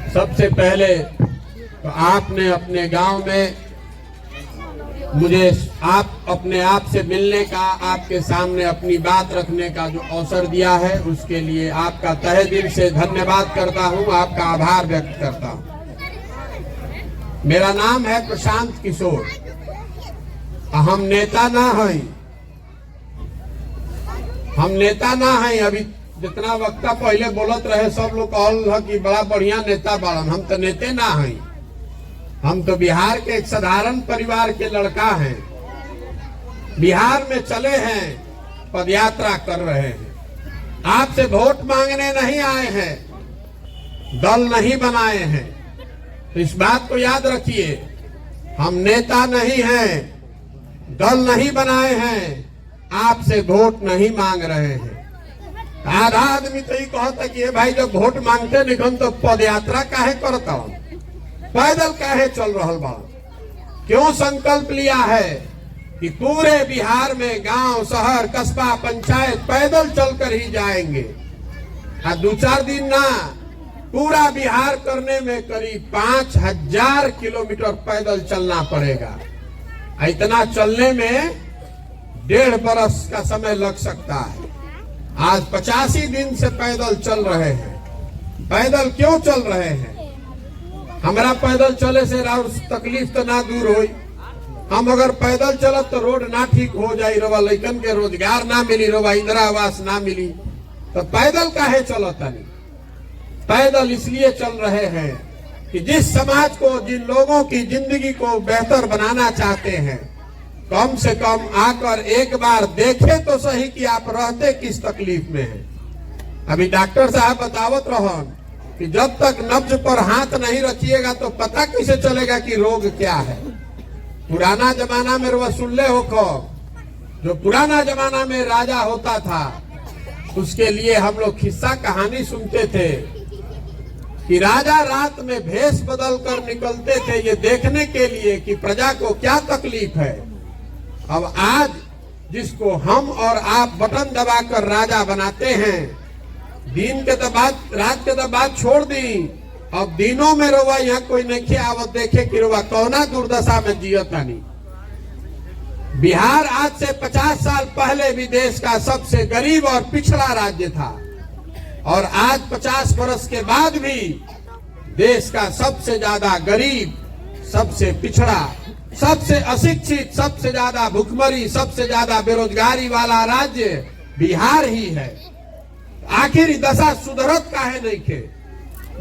सबसे पहले तो आपने अपने गांव में मुझे आप अपने आप से मिलने का, आपके सामने अपनी बात रखने का जो अवसर दिया है, उसके लिए आपका तहे दिल से धन्यवाद करता हूं, आपका आभार व्यक्त करता हूं। मेरा नाम है प्रशांत किशोर। हम नेता ना हैं, हम नेता ना हैं। अभी जितना वक्ता पहले बोलत रहे सब लोग कहल कि बड़ा बढ़िया नेता बाड़न, हम तो नेते ना हैं। हम तो बिहार के एक साधारण परिवार के लड़का हैं। बिहार में चले हैं, पदयात्रा कर रहे हैं। आपसे वोट मांगने नहीं आए हैं, दल नहीं बनाए हैं। तो इस बात को याद रखिए, हम नेता नहीं हैं, दल नहीं बनाए हैं, आपसे वोट नहीं मांग रहे हैं। आधा आदमी तो ही कहता कि ये भाई जब वोट मांगते निकल तो पदयात्रा काहे करता, पैदल काहे चल रहा बा। क्यों संकल्प लिया है कि पूरे बिहार में गांव, शहर, कस्बा, पंचायत पैदल चलकर ही जाएंगे। 2-4 दिन ना, पूरा बिहार करने में करीब 5000 किलोमीटर पैदल चलना पड़ेगा। इतना चलने में 1.5 बरस का समय लग सकता है। आज 85 दिन से पैदल चल रहे हैं। पैदल क्यों चल रहे हैं? हमारा पैदल चले से तकलीफ तो ना दूर होई। हम अगर पैदल चलत तो रोड ना ठीक हो जाई, रवा लइकन के रोजगार ना मिली, रवा इंदिरा आवास ना मिली। तो पैदल काहे चलता नहीं? पैदल इसलिए चल रहे हैं कि जिस समाज को, जिन लोगों की जिंदगी को बेहतर बनाना चाहते हैं, कम से कम आकर एक बार देखे तो सही कि आप रहते किस तकलीफ में हैं। अभी डॉक्टर साहब बतावत रहन कि जब तक नब्ज पर हाथ नहीं रखिएगा तो पता कैसे चलेगा कि रोग क्या है। पुराना जमाना में वसूले हो खो, जो पुराना जमाना में राजा होता था, उसके लिए हम लोग किस्सा कहानी सुनते थे कि राजा रात में भेष बदल कर निकलते थे ये देखने के लिए कि प्रजा को क्या तकलीफ है। अब आज जिसको हम और आप बटन दबाकर राजा बनाते हैं, दिन के तो बात, रात के तो बात छोड़ दी, अब दिनों में रोवा यहाँ कोई नहीं आवत देखे कि रोवा कौना दुर्दशा में जियता नहीं। बिहार आज से 50 साल पहले भी देश का सबसे गरीब और पिछड़ा राज्य था, और आज 50 बरस के बाद भी देश का सबसे ज्यादा गरीब, सबसे पिछड़ा, सबसे अशिक्षित, सबसे ज्यादा भुखमरी, सबसे ज्यादा बेरोजगारी वाला राज्य बिहार ही है। आखिर दशा सुधरत काहे नहीं खे?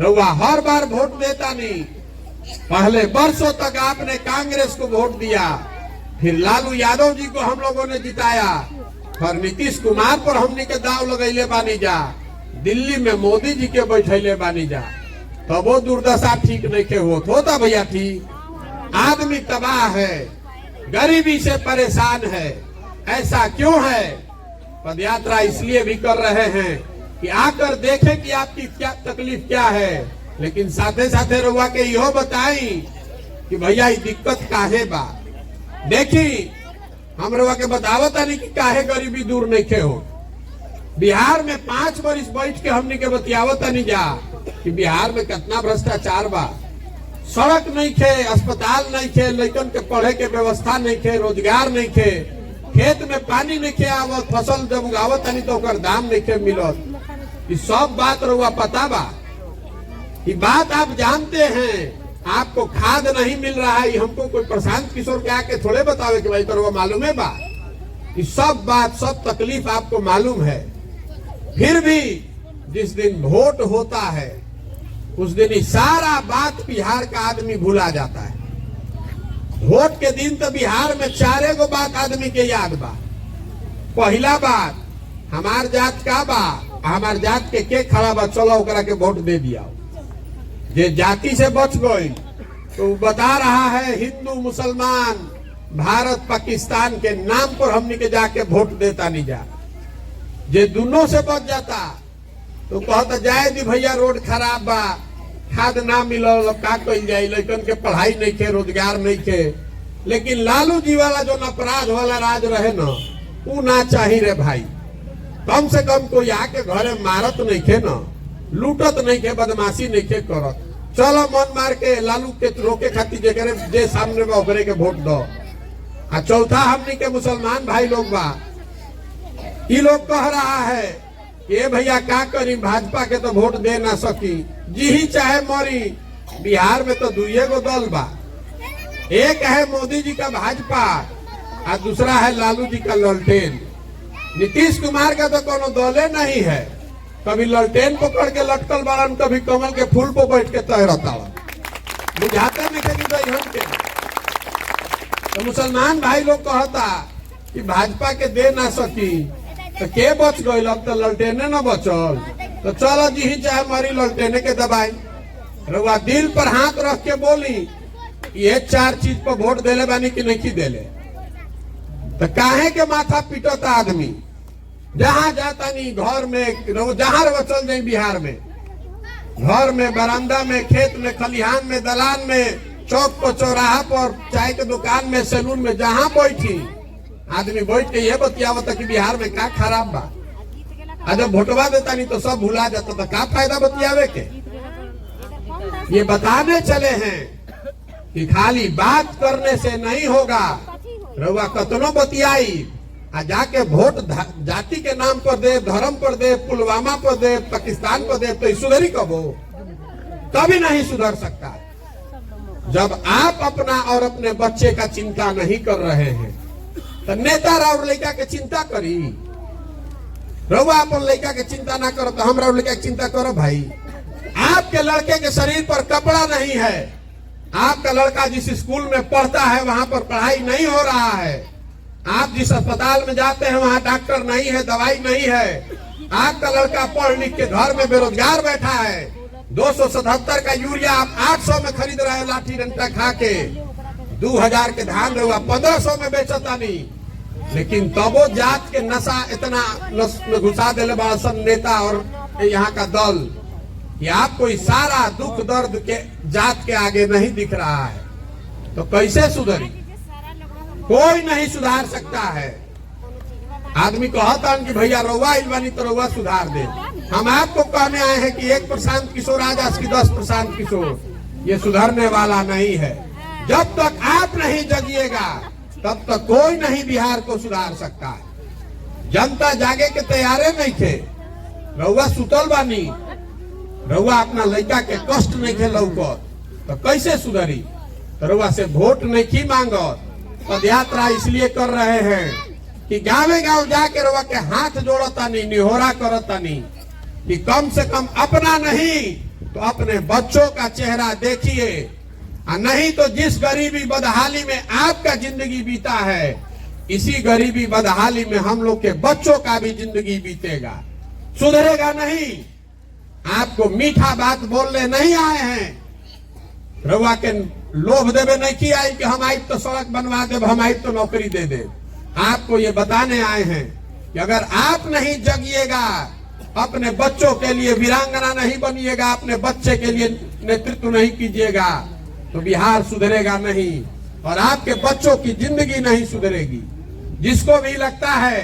रउआ हर बार वोट देता नहीं। पहले वर्षों तक आपने कांग्रेस को वोट दिया, फिर लालू यादव जी को हम लोगों ने जिताया, फिर नीतीश कुमार पर हमने के दाव लगैले बानी जा, दिल्ली में मोदी जी के बैठैले बानी जा, तब वो दुर्दशा ठीक नहीं के होता भैया ठीक। आदमी तबाह है, गरीबी से परेशान है। ऐसा क्यों है? पदयात्रा इसलिए भी कर रहे हैं कि आकर देखें कि आपकी क्या तकलीफ क्या है, लेकिन साथे साथे रउआ के यो बताई कि भैया ये दिक्कत काहे बा। देखी हम रउआ के बतावत नहीं कि काहे गरीबी दूर नहीं के हो। बिहार में 5 बरिस बैठ के हमने के बतियावत नहीं जा कि बिहार में कितना भ्रष्टाचार बा। सड़क नहीं खे, अस्पताल नहीं खे, लड़कन के पढ़े के व्यवस्था नहीं खे, रोजगार नहीं खे, खेत में पानी नहीं खे आवत, फसल जब उगावत नहीं तो ओकर दाम नहीं खे मिलत। ये सब बात रउआ पता बा, ये बात आप जानते हैं। आपको खाद नहीं मिल रहा है, हमको कोई प्रशांत किशोर के आके थोड़े बतावे कि भाई तो रउआ मालूम है बा। ये सब बात, सब तकलीफ आपको मालूम है। फिर भी जिस दिन वोट होता है उस दिन ही सारा बात बिहार का आदमी भूला जाता है। वोट के दिन तो बिहार में 4 गो बात आदमी के याद बा। पहला बात, हमार जात का बा, हमार जात के खड़ा बा, चलो ओकरा के वोट दे दिया। जे जाति से बच गई तो बता रहा है हिंदू मुसलमान भारत पाकिस्तान के नाम पर हमने के जाके वोट देता नहीं जा। जे दोनों से बच जाता तो कहता जाए दी भैया रोड खराब बा, खाद ना मिलल, का कइल जाए, लड़कन के पढ़ाई नहीं खे, रोजगार नहीं खे। लेकिन लालू जी वाला जो अपराध वाला राज रहे न, वो ना चाहिए रे भाई। कम से कम कोई आके घरे मारत नहीं खे न, लूटत नहीं खे, बदमाशी नहीं खे करत। चलो मन मार के लालू के रोके खातिर जेकरे जे सामने बा ओकरे के वोट दो। आ चौथा हमनी के मुसलमान भाई लोग बा, ये लोग कह रहा है ये भैया का करी, भाजपा के तो वोट दे ना सकी, जी ही चाहे मरी। बिहार में तो दुइये गो दल बा, एक है मोदी जी का भाजपा और दूसरा है लालू जी का ललटेन। नीतीश कुमार का तो कोनो दले नहीं है, कभी ललटेन पकड़ के लटकल बारन, कभी कमल के फूल पर बैठ के तैरता बुझाते नहीं के। तो मुसलमान भाई लोग कहता कि भाजपा के दे ना सकी तो के बच गई, अब तो ललटेने न बचल, तो चलो जी ही चाहे मरी ललटेने के दबाई। रउआ दिल पर हाथ रख के बोली ये चार चीज पर वोट देले बानी कि नहीं देले, तो काहे के माथा पीटता आदमी। जहां जाता नहीं घर में, जहां चल जाए बिहार में, घर में, बरामदा में, खेत में, खलिहान में, दलान में, चौक पर, चौराहा पर, चाय के दुकान में, सैलून में, जहां बैठी आदमी बैठ के ये बतियावता कि बिहार में का खराब बा। जब वोटवा देता नहीं तो सब भुला जाता, तो का फायदा बतियावे के। ये बताने चले हैं कि खाली बात करने से नहीं होगा, रउआ कतनो बतियाई आ जाके वोट जाति के नाम पर दे, धर्म पर दे, पुलवामा पर दे, पाकिस्तान पर दे, तो सुधरी कब हो? कभी नहीं सुधर सकता। जब आप अपना और अपने बच्चे का चिंता नहीं कर रहे हैं तो नेता और लड़का के चिंता करी। रउआ अपन लड़का के चिंता ना करो तो हम लड़का की चिंता करो। भाई आपके लड़के के शरीर पर कपड़ा नहीं है, आपका लड़का जिस स्कूल में पढ़ता है वहां पर पढ़ाई नहीं हो रहा है, आप जिस अस्पताल में जाते हैं वहां डॉक्टर नहीं है, दवाई नहीं है, आपका लड़का पढ़ लिख के घर में बेरोजगार बैठा है, 277 का यूरिया आप 800 में खरीद रहे हैं, लाठी डंडा खा के 2000 के धान रहुआ 1500 में बेचता नहीं। लेकिन तबो जात के नशा इतना घुसा दिले बड़ा सन नेता और यहाँ का दल, ये आपको सारा दुख दर्द के जात के आगे नहीं दिख रहा है, तो कैसे सुधरी? कोई नहीं सुधार सकता है। आदमी कहता है कि भैया रउआ इलवानी तो रउआ सुधार दे। हम आपको कहने आए हैं कि 1 प्रशांत किशोर आज की 10 प्रशांत किशोर, ये सुधरने वाला नहीं है। जब तक आप नहीं जगिएगा तब तक कोई नहीं बिहार को सुधार सकता है। जनता जागे के तैयारे नहीं थे, रउआ सुतल बानी, रउआ अपना लड़का के कष्ट नहीं थे लौकत, तो कैसे सुधरी? तो रउआ से वोट नहीं की मांगत, पद यात्रा इसलिए कर रहे हैं कि गाँव गाँव जाके रउआ के हाथ जोड़ता नहीं, निहोरा करता नहीं कि कम से कम अपना नहीं तो अपने बच्चों का चेहरा देखिए, नहीं तो जिस गरीबी बदहाली में आपका जिंदगी बीता है, इसी गरीबी बदहाली में हम लोग के बच्चों का भी जिंदगी बीतेगा। सुधरेगा नहीं। आपको मीठा बात बोलने नहीं आए हैं, रउआ के लोभ देवे नहीं की आई कि हम आई तो सड़क बनवा दे, हम आई तो नौकरी दे दे। आपको ये बताने आए हैं कि अगर आप नहीं जगिएगा, अपने बच्चों के लिए वीरांगना नहीं बनिएगा, अपने बच्चे के लिए नेतृत्व नहीं कीजिएगा, तो बिहार सुधरेगा नहीं और आपके बच्चों की जिंदगी नहीं सुधरेगी। जिसको भी लगता है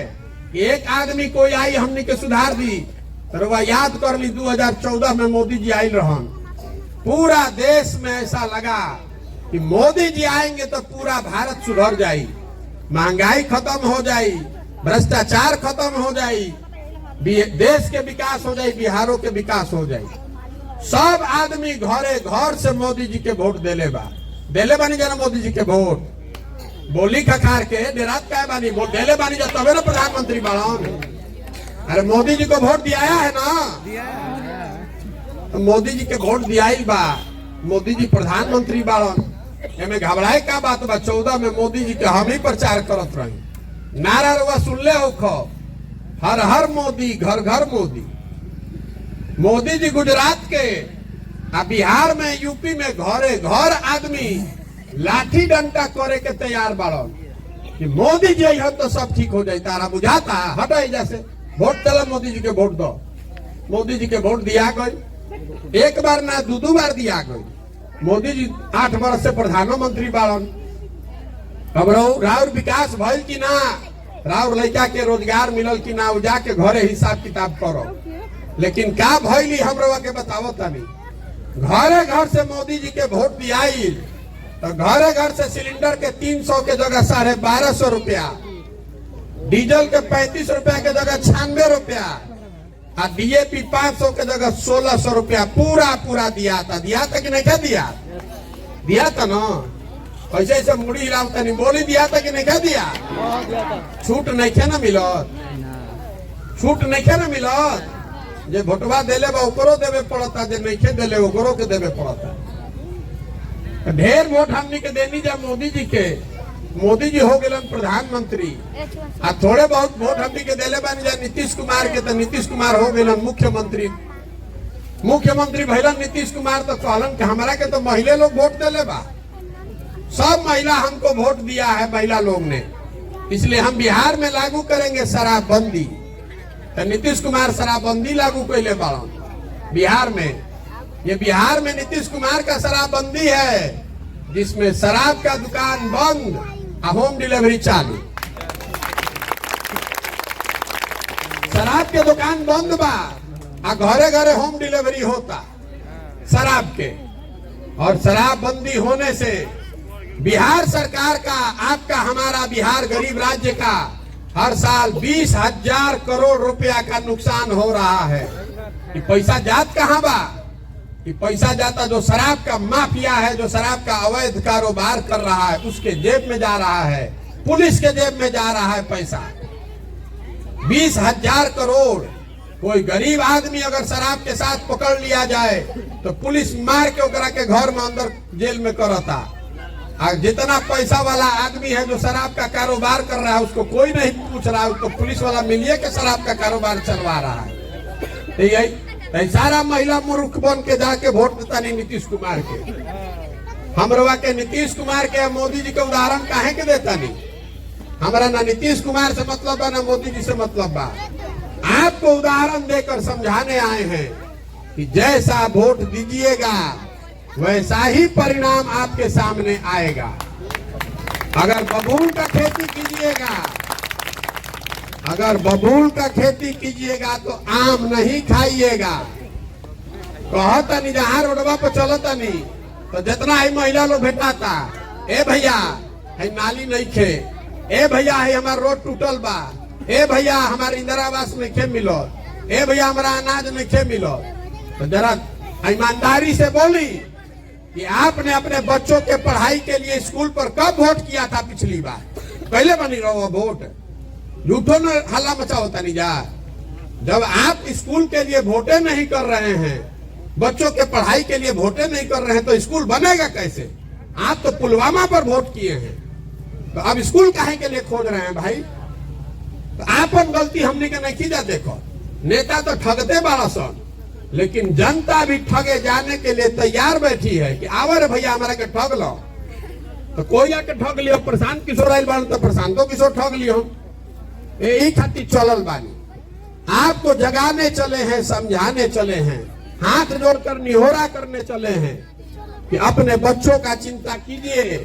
कि एक आदमी कोई आई हमने के सुधार दी, तो वह याद कर ली 2014 में मोदी जी आई रहन, पूरा देश में ऐसा लगा कि मोदी जी आएंगे तो पूरा भारत सुधर जाए, महंगाई खत्म हो जाए, भ्रष्टाचार खत्म हो जाए, देश के विकास हो जाए, बिहारों के विकास हो जाए। सब आदमी घरे घर से मोदी जी के वोट देले बानी जना मोदी जी के वोट, बोली खखार के डेरात का बानी वोट देले बानी जा तबे ना प्रधानमंत्री बाड़न। अरे मोदी जी को वोट दिया है ना, तो मोदी जी के वोट दिया बा, मोदी जी प्रधानमंत्री बाड़न, एमे घबराए का बात बा। 14 में मोदी जी के हम ही प्रचार करत रही, नारा रउआ सुनले हो खो, हर हर मोदी, घर घर मोदी। मोदी जी गुजरात के आ बिहार में, यूपी में घरे घर आदमी लाठी डंडा करे के तैयार बाड़न कि मोदी जी हो तो सब ठीक हो जाए। तारा बुझाता हटाई जैसे वोट चलो मोदी जी के वोट दो, मोदी जी के वोट दिया गई, एक बार ना दो बार दिया गई। मोदी जी 8 वर्ष से प्रधानमंत्री बाड़न, अब राउर विकास भइल कि ना, राउर लड़का के रोजगार मिलल कि ना, जाके घरे हिसाब किताब करो। लेकिन का भइली हम रउआ के बतावो तनी, घरे घर से मोदी जी के वोट दियाई तो घरे घर से सिलेंडर के 300 के जगह 1250 रुपया, डीजल के 35 रुपया के जगह 96 रुपया, और डीएपी 500 के जगह 1600 रुपया पूरा दिया था कि नहीं क्या दिया था ना। ऐसे ऐसे मुड़ी हिलावता नहीं बोली दिया था कि नहीं क्या दिया। छूट नहीं खे ना मिलत, छूट नहीं खे ना मिलत। जे भोटवा देले बा ओकरो देवे पड़ता, जे नहीं खे देले ओकरो के देवे पड़ता। ढेर वोट हमनी के देनी जा मोदी जी के, मोदी जी हो गए प्रधानमंत्री, आ थोड़े बहुत वोट हमनी के देले बानी जा नीतीश कुमार के, तो नीतीश कुमार हो गए मुख्यमंत्री। मुख्यमंत्री भैलन नीतीश कुमार तो कहलन कि हमारा के तो महिला लोग वोट देले बा, सब महिला हमको वोट दिया है महिला लोग ने, इसलिए हम बिहार में लागू करेंगे शराबबंदी। तो नीतीश कुमार शराबबंदी लागू कैले बाड़न बिहार में। ये बिहार में नीतीश कुमार का शराबबंदी है, जिसमें शराब का दुकान बंद, होम डिलीवरी चालू। शराब के दुकान बंद बा, घरे घरे होम डिलीवरी होता शराब के। और शराबबंदी होने से बिहार सरकार का, आपका हमारा बिहार गरीब राज्य का हर साल 20,000 करोड़ रुपया का नुकसान हो रहा है। ये पैसा जात कहाँ बा? ये पैसा जाता जो शराब का माफिया है, जो शराब का अवैध कारोबार कर रहा है, उसके जेब में जा रहा है, पुलिस के जेब में जा रहा है पैसा 20,000 करोड़। कोई गरीब आदमी अगर शराब के साथ पकड़ लिया जाए तो पुलिस मार के ओकरा के घर में अंदर जेल में करता। और जितना पैसा वाला आदमी है जो शराब का कारोबार कर रहा है उसको कोई नहीं पूछ रहा है, उसको पुलिस वाला मिलिए के शराब का कारोबार चलवा रहा है। तो यही सारा महिला मूर्ख बन के जाके वोट देता नहीं नीतीश कुमार के। हमरवा के नीतीश कुमार के मोदी जी के उदाहरण काहे के देता नहीं। हमारा ना नीतीश कुमार से मतलब बा ना मोदी जी से मतलब बा। आपको उदाहरण देकर समझाने आए हैं कि जैसा वोट दीजिएगा वैसा ही परिणाम आपके सामने आएगा। अगर बबूल का खेती कीजिएगा, अगर बबूल का खेती कीजिएगा तो आम नहीं खाइएगा। कहता नहीं जहाँ रोडवा पर चलता नहीं तो जितना ही महिला लोग भेटाता, ए भैया है नाली नहीं खे, ए भैया है हमारा रोड टूटल बा, ए भैया हमारे इंदिरा आवास नहीं खे मिलो, ए भैया हमारा अनाज नहीं खे मिलो। तो जरा ईमानदारी से बोली कि आपने अपने बच्चों के पढ़ाई के लिए स्कूल पर कब वोट किया था पिछली बार? पहले बनी रहो वोट, झूठों ने हल्ला मचा होता नहीं जा। जब आप स्कूल के लिए वोटे नहीं कर रहे हैं, बच्चों के पढ़ाई के लिए वोटे नहीं कर रहे हैं, तो स्कूल बनेगा कैसे? आप तो पुलवामा पर वोट किए हैं, तो अब स्कूल काहे के लिए खोज रहे हैं भाई? तो आपन गलती हमने के नहीं की जा। देखो नेता तो ठगते बाड़ा सन, लेकिन जनता भी ठगे जाने के लिए तैयार बैठी है कि आवर भैया हमारा के ठग लो। तो कोई आके ठग लियो, प्रशांत किशोर आयल बान तो प्रशांतो किशोर ठग लियो। यही खातिर चलल बानी, आपको जगाने चले हैं, समझाने चले हैं, हाथ जोड़कर निहोरा करने चले हैं कि अपने बच्चों का चिंता कीजिए।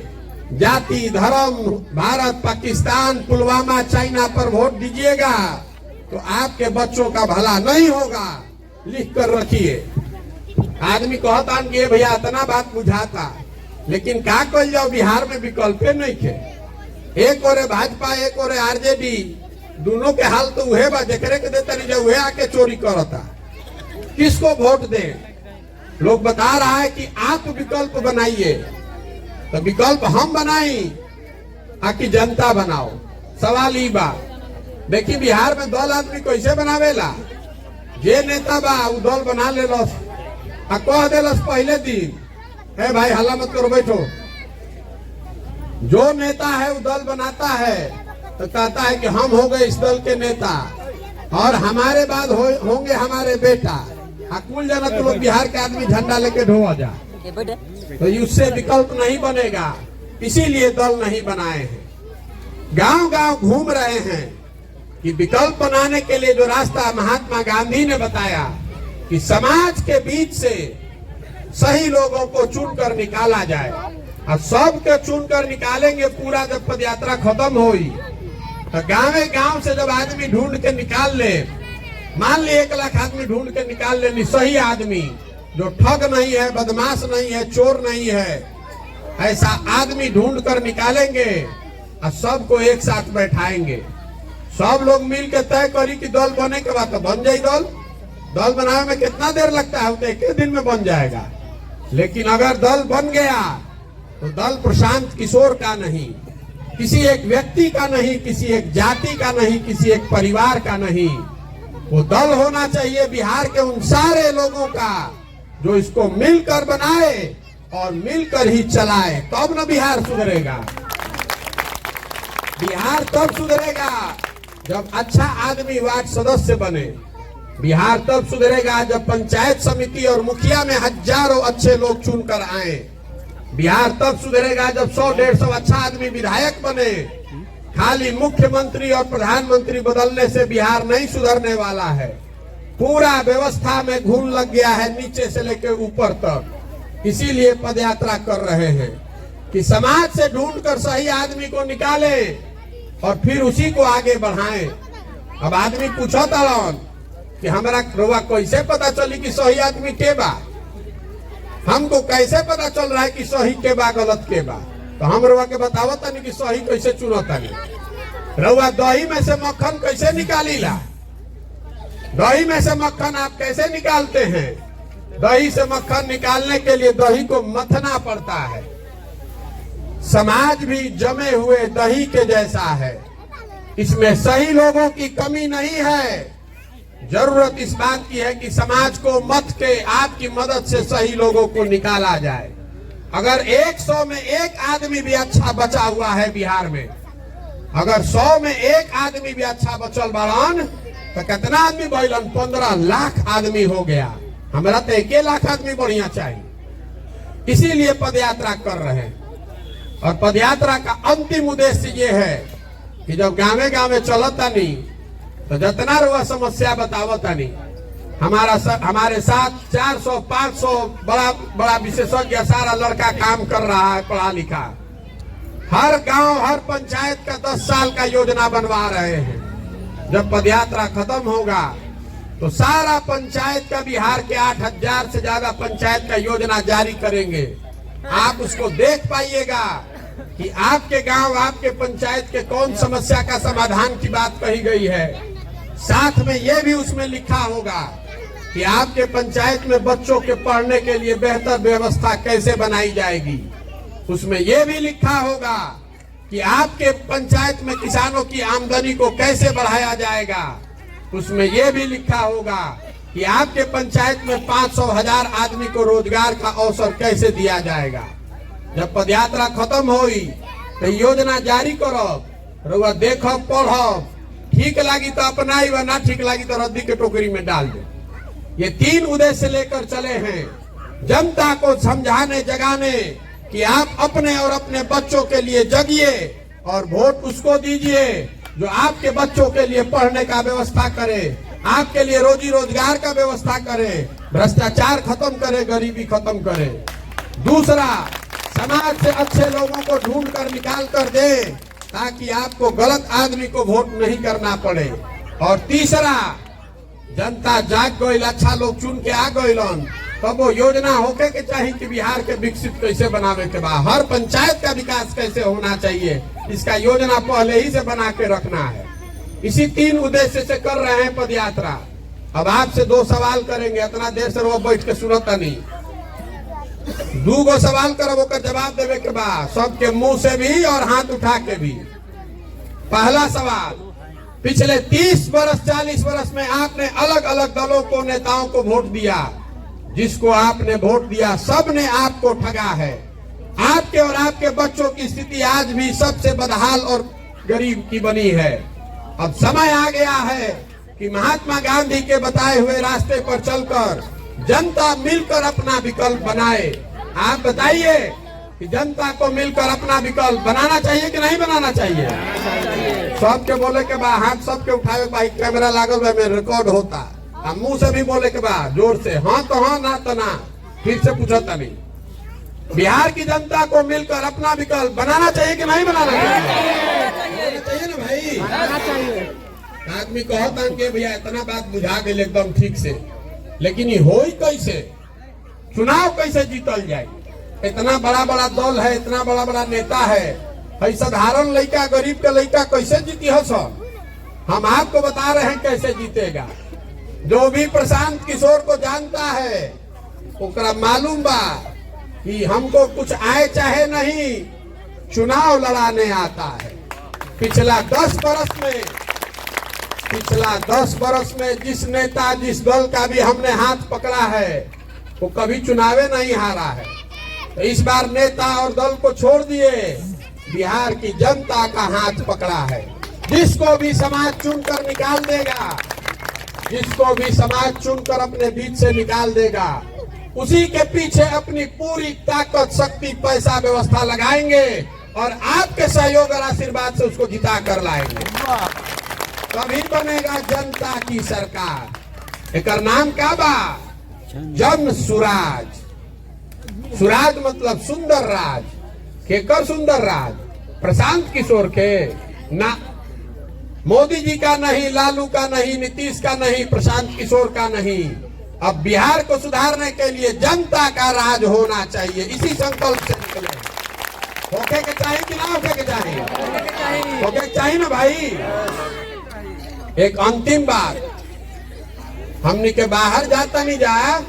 जाति धर्म, भारत पाकिस्तान, पुलवामा चाइना पर वोट दीजिएगा तो आपके बच्चों का भला नहीं होगा। लिख कर रखिए। आदमी कहता कि भैया इतना बात बुझाता, लेकिन का कल जाओ बिहार में विकल्प नहीं थे। एक ओरे भाजपा एक ओरे आरजेडी, दोनों के हाल तो उहे बा, देखरे के देता नहीं जो उहे आके चोरी करता। किसको वोट दे? लोग बता रहा है कि आप विकल्प बनाइए, तो विकल्प हम बनाई आकि जनता बनाओ। सवाल ही बा। देखिए बिहार में दल आदमी कैसे बनावेला, जे नेता बा उ दल बना ले लस, कह देलस पहले दिन, है भाई हल्ला मत करो बैठो। जो नेता है वो दल बनाता है तो कहता है कि हम हो गए इस दल के नेता और हमारे बाद होंगे हमारे बेटा। कुल जाना तो लोग बिहार के आदमी झंडा लेके ढोआ जा, तो उससे विकल्प नहीं बनेगा, इसीलिए दल नहीं बनाए हैं। गांव गांव घूम रहे हैं कि विकल्प बनाने के लिए जो रास्ता महात्मा गांधी ने बताया कि समाज के बीच से सही लोगों को चुनकर निकाला जाए, और सबके चुनकर निकालेंगे पूरा जब पद यात्रा खत्म होई तो गांवे गांव से जब आदमी ढूंढ के निकाल ले, मान ली 1 लाख आदमी ढूंढ के निकाल ले सही आदमी, जो ठग नहीं है, बदमाश नहीं है, चोर नहीं है, ऐसा आदमी ढूंढ कर निकालेंगे और सबको एक साथ बैठाएंगे। सब लोग मिल के तय करी कि दल बने के बाद तो बन जाए दल। दल बनाने में कितना देर लगता है, वो तो एक ही दिन में बन जाएगा। लेकिन अगर दल बन गया तो दल प्रशांत किशोर का नहीं, किसी एक व्यक्ति का नहीं, किसी एक जाति का नहीं, किसी एक परिवार का नहीं, वो दल होना चाहिए बिहार के उन सारे लोगों का जो इसको मिलकर बनाए और मिलकर ही चलाए, तब न बिहार सुधरेगा। बिहार तब सुधरेगा जब अच्छा आदमी वार्ड सदस्य बने। बिहार तब सुधरेगा जब पंचायत समिति और मुखिया में हजारों अच्छे लोग चुनकर आए। बिहार तब सुधरेगा जब 100-150 अच्छा आदमी विधायक बने। खाली मुख्यमंत्री और प्रधानमंत्री बदलने से बिहार नहीं सुधरने वाला है। पूरा व्यवस्था में घून लग गया है, नीचे से लेकर ऊपर तक। इसीलिए पदयात्रा कर रहे हैं कि समाज से ढूंढकर सही आदमी को निकाले और फिर उसी को आगे बढ़ाएं। अब आदमी पूछो तड़न कि हमारा रोवा कैसे पता चली कि सही आदमी के बा, हमको कैसे पता चल रहा है कि सही के बा गलत के बा, तो हम रोवा के बतावो तनी कि सही कैसे चुनो तनी। रउआ दही में से मक्खन कैसे निकालीला? दही में से मक्खन आप कैसे निकालते हैं? दही से मक्खन निकालने के लिए दही को मथना पड़ता है। समाज भी जमे हुए दही के जैसा है, इसमें सही लोगों की कमी नहीं है। जरूरत इस बात की है कि समाज को मथ के आपकी मदद से सही लोगों को निकाला जाए। अगर 100 में एक आदमी भी अच्छा बचा हुआ है बिहार में, अगर 100 में एक आदमी भी अच्छा बचल बाड़न तो कितना आदमी बैलन? 15 लाख आदमी हो गया। हमारा तो 1 लाख आदमी बढ़िया चाहिए। इसीलिए पदयात्रा कर रहे हैं। और पदयात्रा का अंतिम उद्देश्य ये है कि जब गाँवे गाँवे चलता नहीं तो जितना रुआ समस्या बतावता नहीं, हमारे साथ 400-500 बड़ा बड़ा विशेषज्ञ सारा लड़का काम कर रहा है, पढ़ा लिखा। हर गांव हर पंचायत का 10 साल का योजना बनवा रहे हैं। जब पदयात्रा खत्म होगा तो सारा पंचायत का, बिहार के 8000 से ज्यादा पंचायत का योजना जारी करेंगे। आप उसको देख पाइएगा कि आपके गांव आपके पंचायत के कौन समस्या का समाधान की बात कही गई है। साथ में यह भी उसमें लिखा होगा कि आपके पंचायत में बच्चों के पढ़ने के लिए बेहतर व्यवस्था कैसे बनाई जाएगी। उसमें यह भी लिखा होगा कि आपके पंचायत में किसानों की आमदनी को कैसे बढ़ाया जाएगा। उसमें यह भी लिखा होगा कि आपके पंचायत में 500,000 आदमी को रोजगार का अवसर कैसे दिया जाएगा। जब पदयात्रा खत्म हुई तो योजना जारी करब, रउआ देखब, पढ़ब, ठीक लगी तो अपनाई, व ना ठीक लगी तो रद्दी के टोकरी में डाल दे। ये 3 उद्देश्य लेकर चले हैं। जनता को समझाने, जगाने कि आप अपने और अपने बच्चों के लिए जगिए और वोट उसको दीजिए जो आपके बच्चों के लिए पढ़ने का व्यवस्था करे, आपके लिए रोजी रोजगार का व्यवस्था करे, भ्रष्टाचार खत्म करे, गरीबी खत्म करे। दूसरा, समाज से अच्छे लोगों को ढूंढ कर निकाल कर दे ताकि आपको गलत आदमी को वोट नहीं करना पड़े। और तीसरा, जनता जाग गई, अच्छा लोग चुन के आ गईलन, तब वो योजना होके के चाहिए कि बिहार के विकसित कैसे बनावे के बाद, हर पंचायत का विकास कैसे होना चाहिए, इसका योजना पहले ही से बना के रखना है। इसी 3 उद्देश्य से कर रहे हैं पदयात्रा। अब आपसे 2 सवाल करेंगे, इतना देर से वो बैठ के सुनता नहीं। 2 सवाल करब, ओकर जवाब देवे के बाद सबके मुंह से भी और हाथ उठा के भी। पहला सवाल, पिछले 30 वर्ष 40 वर्ष में आपने अलग अलग दलों को, नेताओं को वोट दिया। जिसको आपने वोट दिया सब ने आपको ठगा है। आपके और आपके बच्चों की स्थिति आज भी सबसे बदहाल और गरीब की बनी है। अब समय आ गया है कि महात्मा गांधी के बताए हुए रास्ते पर चलकर जनता मिलकर अपना विकल्प बनाए। आप बताइए कि जनता को मिलकर अपना विकल्प बनाना चाहिए कि नहीं बनाना चाहिए? सबके बोले के बाद हाथ सबके उठावे के बाद कैमरा लागल में रिकॉर्ड होता, अब मुंह से भी बोले के बाद जोर से हाँ तो हाँ, ना तो ना। फिर से पूछता नहीं, बिहार की जनता को मिलकर अपना विकल्प बनाना चाहिए कि नहीं बनाना चाहिए ना भाई? बनाना चाहिए। आदमी कहता कि भैया इतना बात बुझा गई एकदम ठीक से, लेकिन ये हो ही कैसे? चुनाव कैसे जीतल जाए। इतना बड़ा बड़ा दल है, इतना बड़ा बड़ा नेता है, साधारण लड़का, गरीब के लड़का कैसे जीती है सब। हम आपको बता रहे हैं कैसे जीतेगा। जो भी प्रशांत किशोर को जानता है ओकरा मालूम बा कि हमको कुछ आए चाहे नहीं, चुनाव लड़ाने आता है। पिछला 10 बरस में जिस नेता, जिस दल का भी हमने हाथ पकड़ा है वो कभी चुनावे नहीं हारा है। तो इस बार नेता और दल को छोड़ दिए, बिहार की जनता का हाथ पकड़ा है। जिसको भी समाज चुनकर निकाल देगा, जिसको भी समाज चुनकर अपने बीच से निकाल देगा, उसी के पीछे अपनी पूरी ताकत, शक्ति, पैसा, व्यवस्था लगाएंगे और आपके सहयोग और आशीर्वाद से उसको जिता कर लाएंगे। तभी बनेगा जनता की सरकार। एक नाम का बा जन सुराज। सुराज मतलब सुंदर राज। केकर सुंदर राज? प्रशांत किशोर के ना, मोदी जी का नहीं, लालू का नहीं, नीतीश का नहीं, प्रशांत किशोर का नहीं। अब बिहार को सुधारने के लिए जनता का राज होना चाहिए। इसी संकल्प से निकले। होके के चाहिए कि ना होके के चाहिए? होके के चाहिए ना भाई। एक अंतिम बात, हमने के बाहर जाता नहीं जा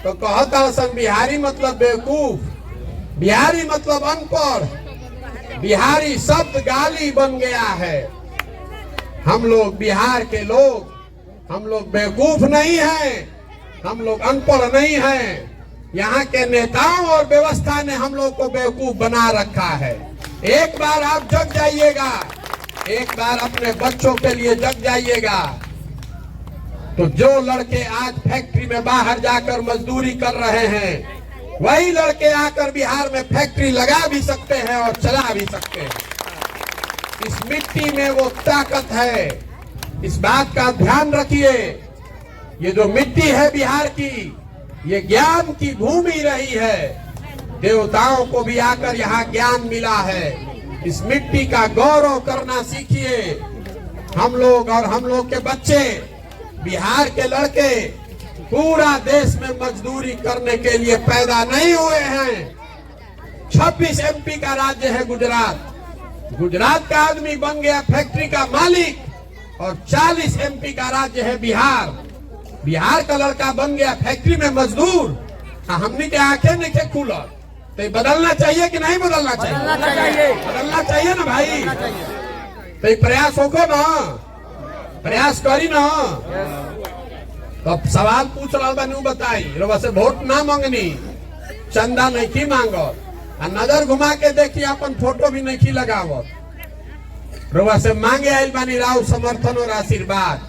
तो कहता सन बिहारी मतलब बेवकूफ, बिहारी मतलब अनपढ़, बिहारी शब्द गाली बन गया है। हम लोग बिहार के लोग, हम लोग बेवकूफ नहीं हैं, हम लोग अनपढ़ नहीं हैं। यहाँ के नेताओं और व्यवस्था ने हम लोग को बेवकूफ बना रखा है। एक बार आप जग जाइएगा, एक बार अपने बच्चों के लिए जग जाइएगा, तो जो लड़के आज फैक्ट्री में बाहर जाकर मजदूरी कर रहे हैं, वही लड़के आकर बिहार में फैक्ट्री लगा भी सकते हैं और चला भी सकते हैं। इस मिट्टी में वो ताकत है, इस बात का ध्यान रखिए। ये जो मिट्टी है बिहार की, ये ज्ञान की भूमि रही है। देवताओं को भी आकर यहाँ ज्ञान मिला है। इस मिट्टी का गौरव करना सीखिए। हम लोग और हम लोग के बच्चे, बिहार के लड़के पूरा देश में मजदूरी करने के लिए पैदा नहीं हुए हैं। 26 MP का राज्य है गुजरात। गुजरात का आदमी बन गया फैक्ट्री का मालिक और 40 MP का राज्य है बिहार। बिहार का लड़का बन गया फैक्ट्री में मजदूर। हमने के आंखें नहीं खुला। तो बदलना चाहिए कि नहीं बदलना चाहिए? बदलना चाहिए ना भाई। तो प्रयास होगा ना, प्रयास करी ना। तो सवाल पूछ रहा बनी बताई, वैसे वोट ना मांगनी, चंदा नहीं की मांगो, नजर घुमा के देखिए अपन फोटो भी नहीं की लगावत। रोवा से मांगे आयल बानी राव समर्थन और आशीर्वाद।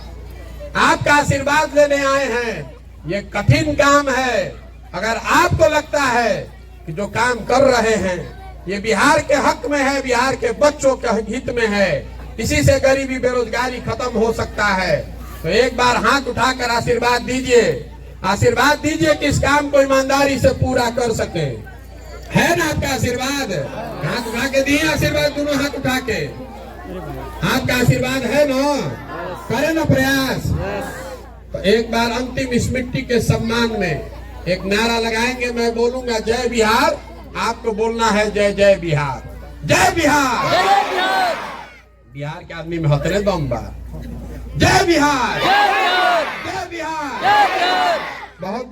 आपका आशीर्वाद लेने आए हैं। ये कठिन काम है। अगर आपको लगता है कि जो काम कर रहे हैं ये बिहार के हक में है, बिहार के बच्चों के हित में है, इसी से गरीबी बेरोजगारी खत्म हो सकता है, तो एक बार हाथ उठाकर आशीर्वाद दीजिए। आशीर्वाद दीजिए कि इस काम को ईमानदारी से पूरा कर सके। है ना आपका आशीर्वाद? हाथ उठा के दिए आशीर्वाद, दोनों हाथ उठा के। आपका आशीर्वाद है ना? करें ना प्रयास। तो एक बार अंतिम इस मिट्टी के सम्मान में एक नारा लगाएंगे। मैं बोलूंगा जय बिहार, आपको बोलना है जय जय बिहार। जय बिहार। बिहार के आदमी में हतरे दम बा। जय बिहार, जय बिहार। बहुत